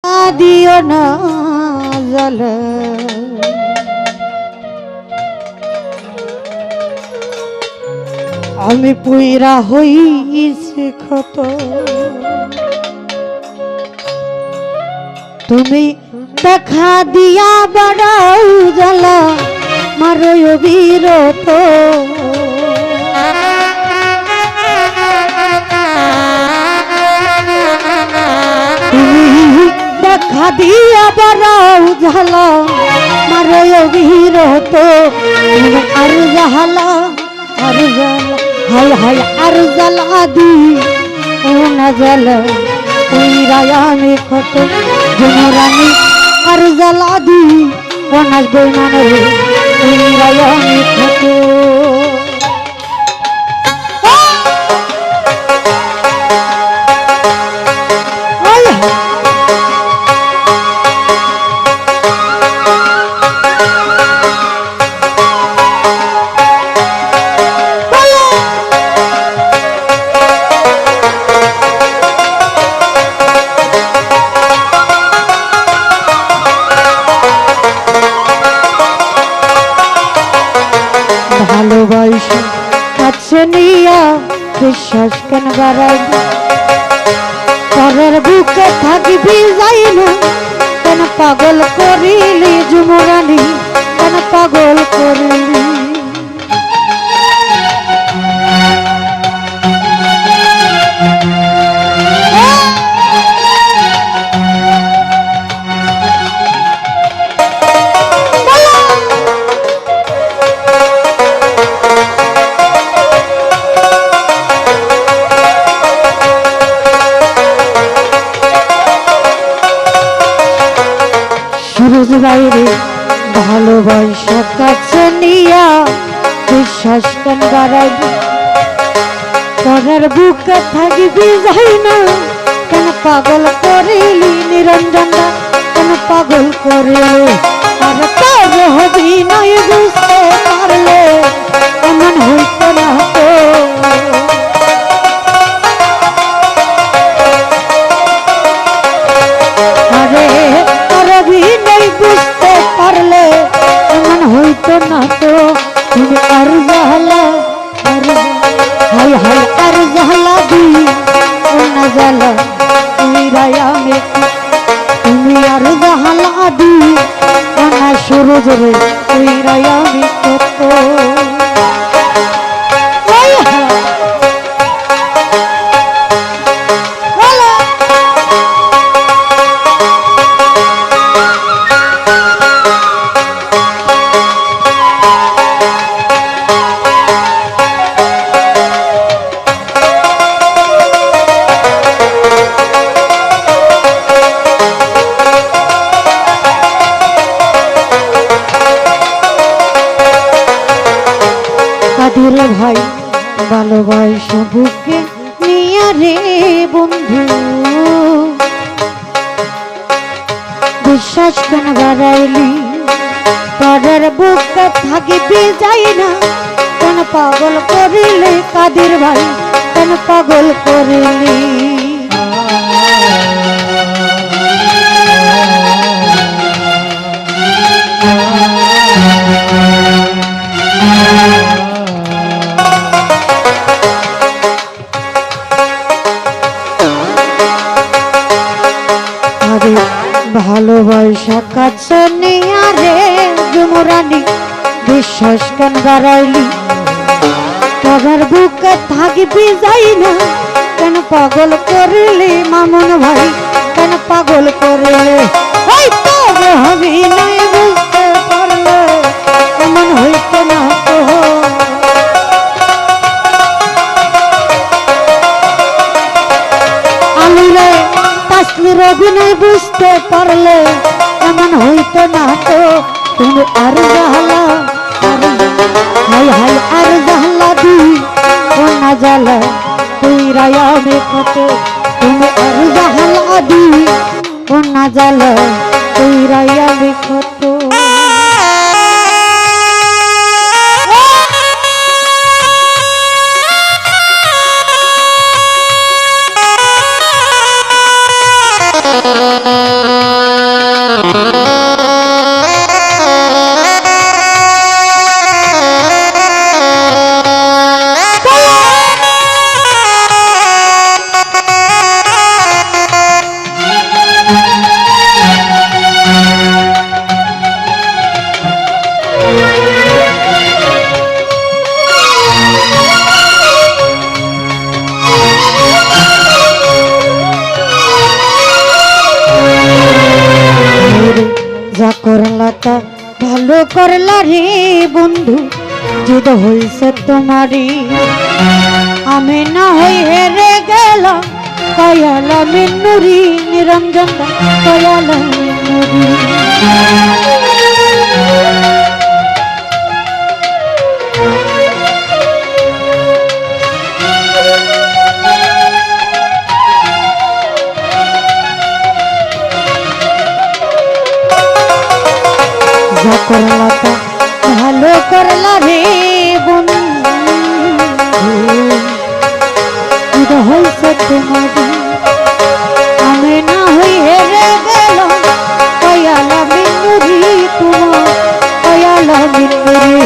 दियो ना जल আমি পুইরা হইছি ক্ষত তুমি দেখা দিয়া বাড়াও জ্বালা মারো অবিরত দেখা দিয়া বাড়াও জ্বালা মারো অবিরত আর জ্বালা আর জ্বালা হাই হাই আর জ্বালা দি ও না জ্বালা ওই রায়ামে ক্ষত জনরানী আর জ্বালা দি ও নাচবে মানে ওই রায়ামে ক্ষত ভালোবাসা কাছে নিয়া বিশ্বাস কেন বাড়াই পরের বুকে থাকবি যাই না কেন পাগল করিলি যুবরানী কেন পাগল করিলি বাইরে ভালোবাসা কাছে নিয়া বিশ্বাস কেন বাড়াইবি পরের বুকে থাকবি যাই না কেন পাগল করিলি নিরঞ্জনদা কেন পাগল করিলি আর তোর হবি নয় বুঝতে পারলে এমন হইতো না তো বুঝতে পারলে এমন হইতো না তো তুমি আর জ্বালা হাই হাই আর জ্বালা দি না জ্বালা তুমি রায়ামে তুমি আর জ্বালা দি না সুরজ রে তুমি রায়ামে কত রে ভাই ভালোবাসা বুকে নিয়া রে বন্ধু বিশ্বাস কেন বাড়াইলি পরের বুকে থাকবি যাই না কেন পাগল করিলি কাদের ভাই কেন পাগল করিলি ভালোবাসা কাছে নিয়া রে যুবরানী বিশ্বাস কেন বাড়াইলি পরের বুকে থাকবি যাই না কেন পাগল করিলি মামুন ভাই কেন পাগল করিলি ওই তোর হবি নাই বুঝতে পারলে এমন হইতো না তো আলুরে তাসলির অভিনয় বুঝতে পারলে এমন হইতো না তো তুমি আর জ্বালা হাই হাই আর জ্বালা দি ও না জ্বালা তুই রায়ামে কত তুমি আর জ্বালা দি ও না জ্বালা তুই রায়ামে কত করলা রে বন্ধু জিদ হইছে তোমারি আমি না হই হেরে গেলাম কয়ালা মিনুরি নিরঞ্জন কয়ালা মিনুরি যা করলা তা ভালো করলা রে বন্ধু হইছে তোমারি আমি না হই হেরে গেলাম কয়ালা মিনুরি তোমার কয়ালা মিনুরি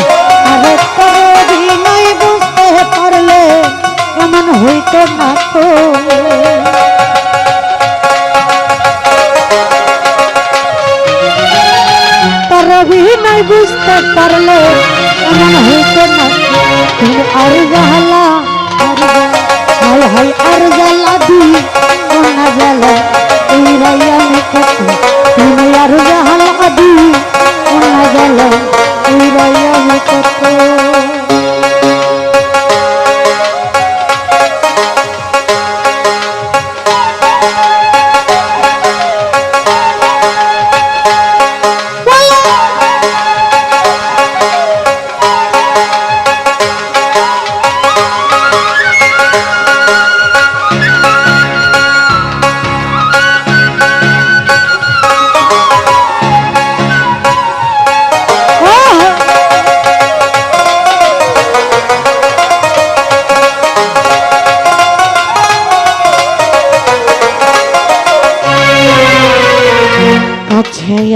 আরে তোর বিনয় বুঝতে পারলে এমন হইতো না তো অভিনয় বুঝতে পারলে এমন হইতো না তুমি আর জ্বালা হাই হাই আর জ্বালা দি কোনা জ্বালা এই রাইয়ানে কত তুমি আর জ্বালা দি কোনা জ্বালা এই রাইয়ানে কত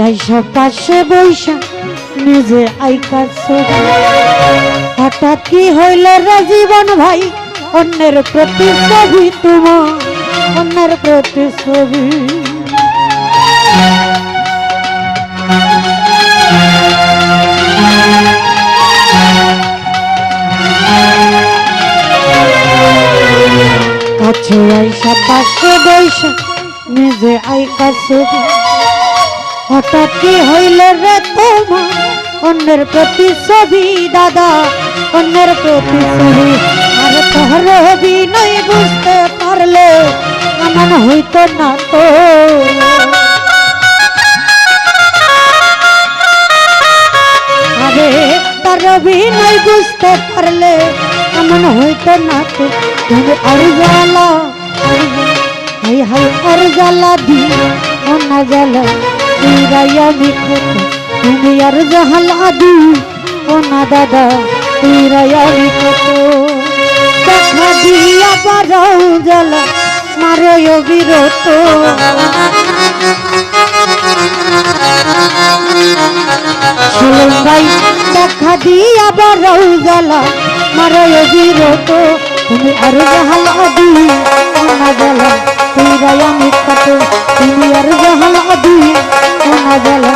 আইসা পাশে বৈশা নিজে আইকার ছবি হঠাৎ কি হইল রে জীবন ভাই অন্যের প্রতিচ্ছবি তোমার অন্যের প্রতিচ্ছবি কাছে আইসা পাশে বৈশা নিজে আইকার ছবি হঠাৎ কি হইল রে তোমার অন্যের প্রতিচ্ছবি দাদা অন্যের প্রতিচ্ছবি আর তোর অভিনয় বুঝতে পারলে এমন হইতো না তো আরে তার অভিনয় বুঝতে পারলে এমন হইতো না তো তুমি আর জ্বালা হাই হাই আর জ্বালা দি না জ্বালা রাইয়ানি কত তুমি আর জ্বালা দি না দাদা রাইয়ানি কত দেখা দিয়া বারাও জ্বালা মারো বিরত শুনুন ভাই দেখা দিয়া বারাও জ্বালা মারো বিরত তুমি আর জ্বালা দি না জ্বালা রাইয়ানি কত তুমি আর জ্বালা দি না জ্বালা